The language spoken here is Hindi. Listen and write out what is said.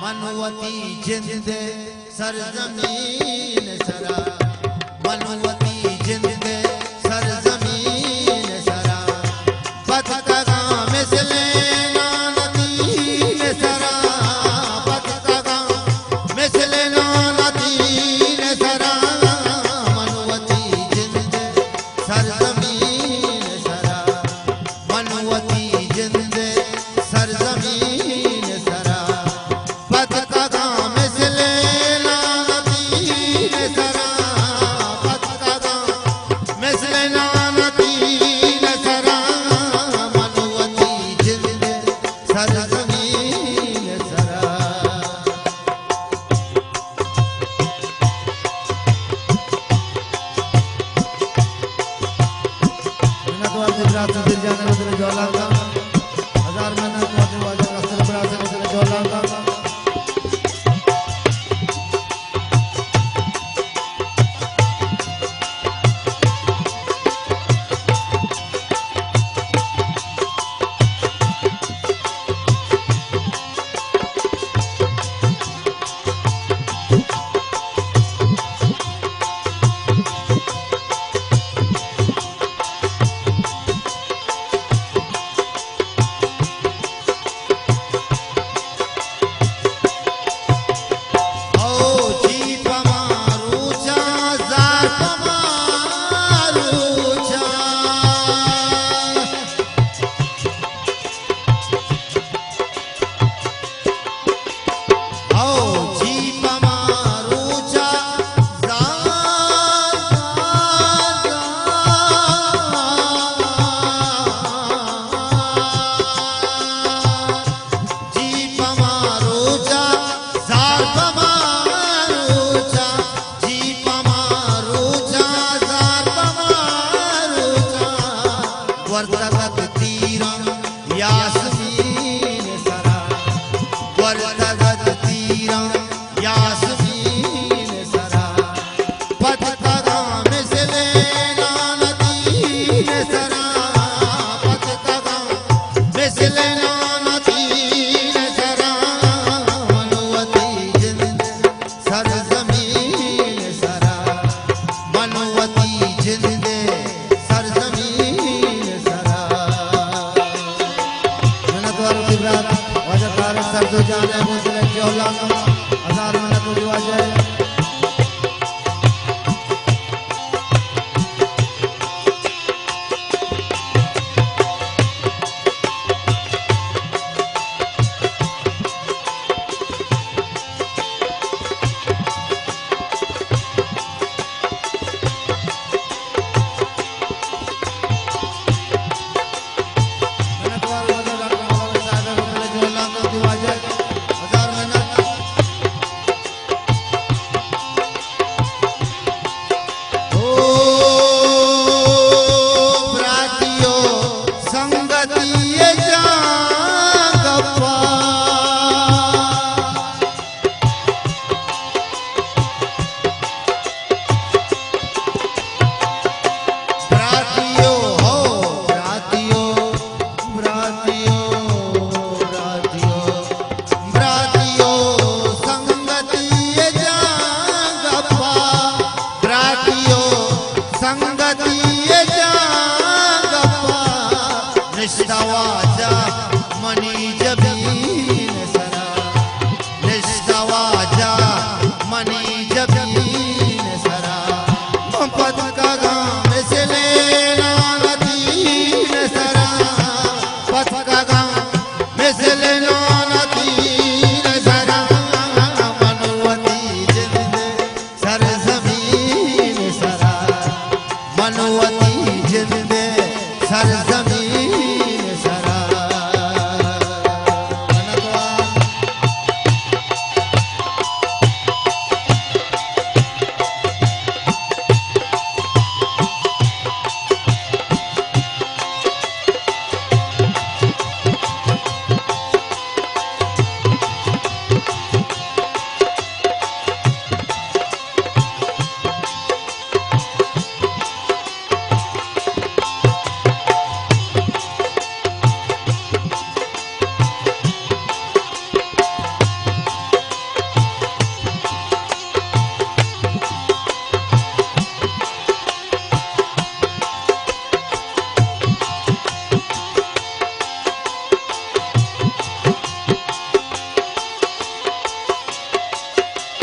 मनवती जिंद सरजमीन सरा, मनवती जिंद सरजमीन सरा, पतका मिसले नानतीन सरा, पतका मिसले नानतीन सरा, मनवती जिंद सरजमीन सरा, मनवती जिंद सरजमीन सरा, पतका मिसले नानतीन सरा, पतका मिसले नानतीन सरा, मनवती जिंद सरजमीन सरा। ज्वाला का हजार मेहनत ज्वाला का वर्तगत तीरा यास्मीन सरा, वर्तगत तीरा यास्मीन सरा, पतका मिसले नानतीन सरा, पतका मिसले नानतीन सरा, मनवती जिंद सरजमीन सरा, मनवती जिंद सरजमीन सरा। सरदो जाने मुझे ज्वाला हजार मेहनत वाजे निष्ठावाजा मनी जबीन सरा, निष्ठावाजा मनी जबीन सरा, पतका मिसले नानतीन सरा, पतका मिसले नानतीन सरा, मनवती जिंद सरजमीन सरा, मनवती जिंद सरजमीन